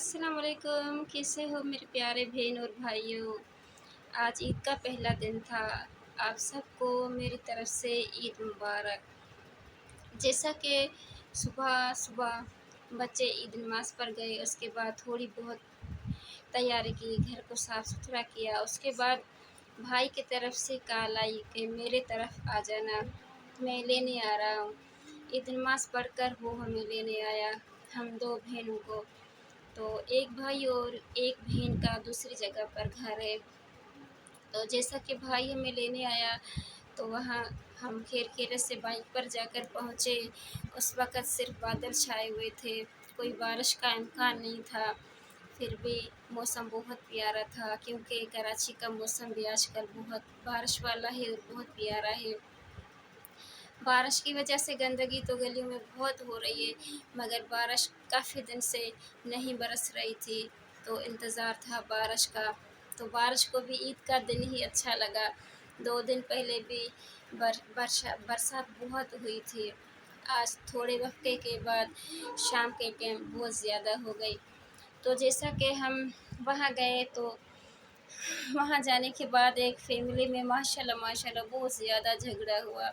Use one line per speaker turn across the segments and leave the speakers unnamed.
अस्सलाम वालेकुम, कैसे हो मेरे प्यारे बहन और भाइयों। आज ईद का पहला दिन था। आप सबको मेरी तरफ से ईद मुबारक। जैसा कि सुबह-सुबह बच्चे ईद नमाज़ पढ़ गए, उसके बाद थोड़ी बहुत तैयारी की, घर को साफ़-सुथरा किया। उसके बाद भाई की तरफ से कॉल आई कि मेरे तरफ आ जाना, मैं लेने आ रहा हूँ। ईद नमाज़ पढ़कर वो हमें लेने आया, हम 2 बहनों को। तो एक भाई और एक बहन का दूसरी जगह पर घर है। तो जैसा कि भाई हमें लेने आया तो वहाँ हम खैर-खैरियत से बाइक पर जाकर पहुँचे। उस वक़्त सिर्फ़ बादल छाए हुए थे, कोई बारिश का इम्कान नहीं था। फिर भी मौसम बहुत प्यारा था क्योंकि कराची का मौसम भी आजकल बहुत बारिश वाला है और बहुत प्यारा है। बारिश की वजह से गंदगी तो गलियों में बहुत हो रही है, मगर बारिश काफ़ी दिन से नहीं बरस रही थी, तो इंतज़ार था बारिश का। तो बारिश को भी ईद का दिन ही अच्छा लगा। 2 दिन पहले भी बरसात बहुत हुई थी। आज थोड़े वक़्त के बाद शाम के टाइम बहुत ज़्यादा हो गई। तो जैसा कि हम वहाँ गए तो वहाँ जाने के बाद एक फ़ैमिली में माशाल्लाह बहुत ज़्यादा झगड़ा हुआ।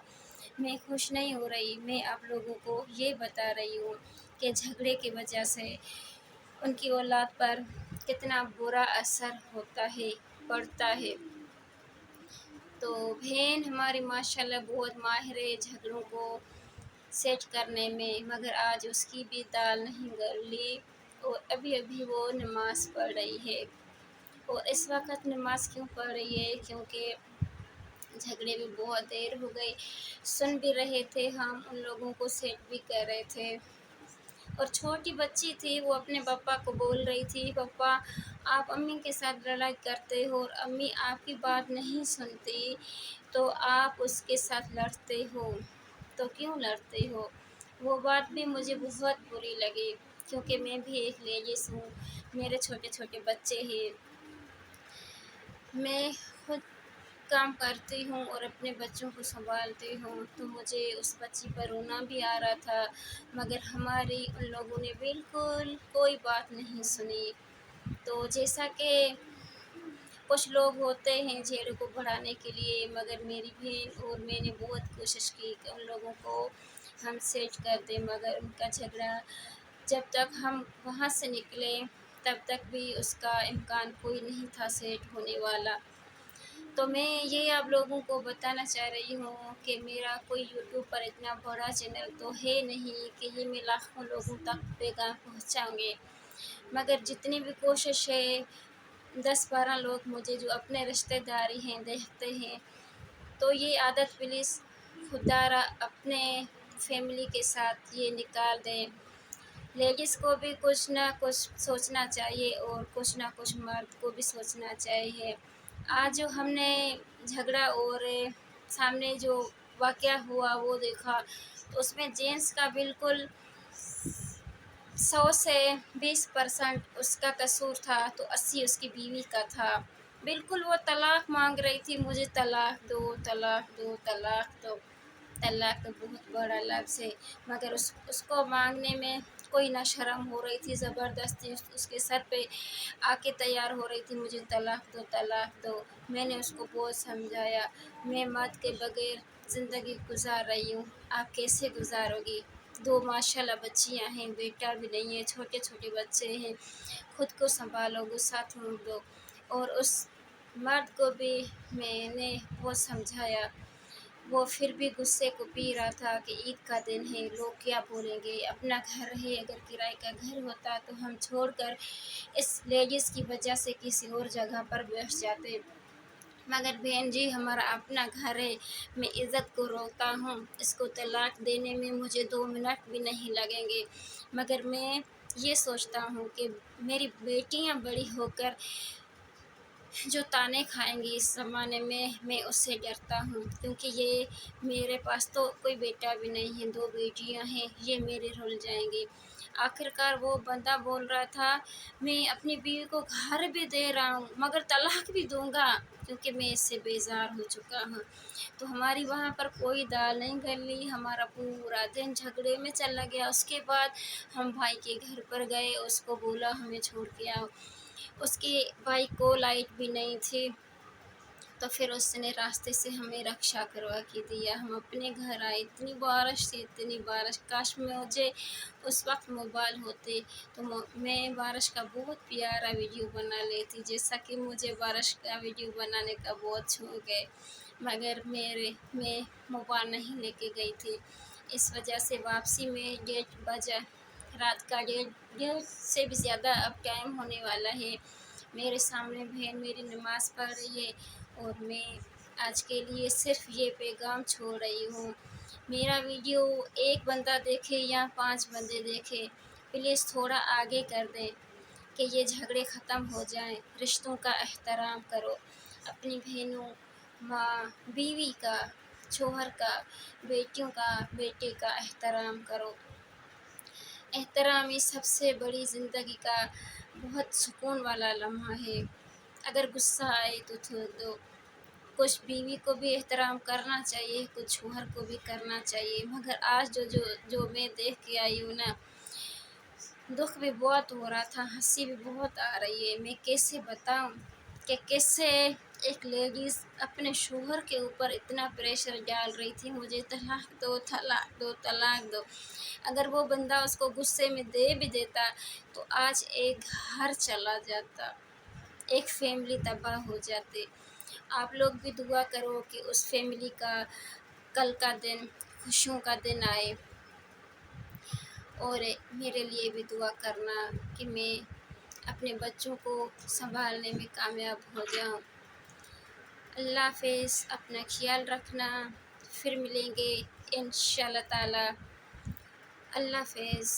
मैं खुश नहीं हो रही, मैं आप लोगों को ये बता रही हूँ कि झगड़े की वजह से उनकी औलाद पर कितना बुरा असर होता है, पड़ता है। तो बहन हमारी माशाल्लाह बहुत माहिर है झगड़ों को सेट करने में, मगर आज उसकी भी दाल नहीं गली और अभी-अभी वो नमाज़ पढ़ रही है। और इस वक़्त नमाज़ क्यों पढ़ रही है? क्योंकि झगड़े में बहुत देर हो गई। सुन भी रहे थे हम, उन लोगों को सेट भी कर रहे थे। और छोटी बच्ची थी, वो अपने पापा को बोल रही थी, "पापा, आप अम्मी के साथ लड़ाई करते हो और अम्मी आपकी बात नहीं सुनती, तो आप उसके साथ लड़ते हो, तो क्यों लड़ते हो?" वो बात भी मुझे बहुत बुरी लगी क्योंकि मैं भी एक लेडीज़ हूँ, मेरे छोटे-छोटे बच्चे हैं। मैं खुद काम करती हूँ और अपने बच्चों को सँभालती हूँ, तो मुझे उस बच्ची पर रोना भी आ रहा था, मगर हमारी उन लोगों ने बिल्कुल कोई बात नहीं सुनी। तो जैसा कि कुछ लोग होते हैं झगड़े को बढ़ाने के लिए, मगर मेरी बहन और मैंने बहुत कोशिश की कि उन लोगों को हम सेट कर दें, मगर उनका झगड़ा जब तक हम वहाँ से निकले, तब तक भी उसका इम्कान कोई नहीं था सेट होने वाला। तो मैं ये आप लोगों को बताना चाह रही हूँ कि मेरा कोई यूट्यूब पर इतना बड़ा चैनल तो है नहीं कि ये मैं लाखों लोगों तक पैगाम पहुँचाऊँगी। मगर जितनी भी कोशिश है, 10-12 लोग मुझे जो अपने रिश्तेदारी हैं देखते हैं, तो ये आदत प्लीज़ खुदारा अपने फैमिली के साथ ये निकाल दें। लेडीज़ को भी कुछ ना कुछ सोचना चाहिए और कुछ ना कुछ मर्द को भी सोचना चाहिए। आज जो हमने झगड़ा और सामने जो वाक़या हुआ वो देखा, तो उसमें जेंट्स का बिल्कुल 100 से 20% उसका कसूर था, तो 80 उसकी बीवी का था। बिल्कुल वो तलाक माँग रही थी, मुझे तलाक दो, तलाक दो, तलाक दो। तलाक तो बहुत बड़ा लफ्ज़ है, मगर उसको माँगने में कोई ना शर्म हो रही थी, ज़बरदस्ती उसके सर पे आके तैयार हो रही थी, मुझे तलाक दो, तलाक दो। मैंने उसको बहुत समझाया, मैं मर्द के बगैर ज़िंदगी गुज़ार रही हूँ, आप कैसे गुज़ारोगी? 2 माशाल्लाह बच्चियाँ हैं, बेटा भी नहीं है, छोटे-छोटे बच्चे हैं, खुद को सँभालो, गुस्सा थूम दो। और उस मर्द को भी मैंने बहुत समझाया, वो फिर भी गुस्से को पी रहा था कि ईद का दिन है, लोग क्या बोलेंगे? अपना घर है, अगर किराए का घर होता तो हम छोड़कर इस लेडीज़ की वजह से किसी और जगह पर बैठ जाते। मगर बहन जी हमारा अपना घर है, मैं इज़्ज़त को रोकता हूँ, इसको तलाक देने में मुझे 2 मिनट भी नहीं लगेंगे। मगर मैं ये सोचता हूँ कि मेरी बेटियाँ बड़ी होकर जो ताने खाएँगी इस ज़माने में, मैं उससे डरता हूँ क्योंकि ये मेरे पास तो कोई बेटा भी नहीं है, 2 बेटियाँ हैं, ये मेरे रुल जाएँगी। आखिरकार वो बंदा बोल रहा था, मैं अपनी बीवी को घर भी दे रहा हूँ मगर तलाक भी दूँगा, क्योंकि मैं इससे बेज़ार हो चुका हूँ। तो हमारी वहाँ पर कोई दाल नहीं गली, हमारा पूरा दिन झगड़े में चला गया। उसके बाद हम भाई के घर पर गए, उसको बोला हमें छोड़ के आओ। उसकी बाइक को लाइट भी नहीं थी, तो फिर उसने रास्ते से हमें रक्षा करवा के दिया। हम अपने घर आए, इतनी बारिश थी, इतनी बारिश, काश मुझे उस वक़्त मोबाइल होते तो मैं बारिश का बहुत प्यारा वीडियो बना लेती, जैसा कि मुझे बारिश का वीडियो बनाने का बहुत शौक है। मगर मैं मोबाइल नहीं लेके गई थी। इस वजह से वापसी में डेढ़ बजा, रात का डेढ़ डेढ़ से भी ज़्यादा अब टाइम होने वाला है। मेरे सामने बहन मेरी नमाज़ पढ़ रही है और मैं आज के लिए सिर्फ़ ये पैगाम छोड़ रही हूँ, मेरा वीडियो एक बंदा देखे या 5 बंदे देखें, प्लीज़ थोड़ा आगे कर दें कि ये झगड़े ख़त्म हो जाएँ। रिश्तों का एहतराम करो, अपनी बहनों, माँ, बीवी का, शौहर का, बेटियों का, बेटे का एहतराम करो। एहतराम ही सबसे बड़ी ज़िंदगी का बहुत सुकून वाला लम्हा है। अगर गुस्सा आए तो थूक दो। कुछ बीवी को भी एहतराम करना चाहिए, कुछ शौहर को भी करना चाहिए। मगर आज जो जो जो मैं देख के आई हूँ ना, दुःख भी बहुत हो रहा था, हँसी भी बहुत आ रही है। मैं कैसे बताऊँ कि कैसे एक लेडीज़ अपने शौहर के ऊपर इतना प्रेशर डाल रही थी, मुझे तलाक दो, तलाक दो, तलाक दो। अगर वो बंदा उसको गुस्से में दे भी देता, तो आज एक घर चला जाता, एक फैमिली तबाह हो जाती। आप लोग भी दुआ करो कि उस फैमिली का कल का दिन खुशियों का दिन आए, और मेरे लिए भी दुआ करना कि मैं अपने बच्चों को सँभालने में कामयाब हो जाऊँ। अल्लाह हाफ़िज़, अपना ख़्याल रखना, फिर मिलेंगे इंशाअल्लाह ताला। अल्लाह हाफ़िज़।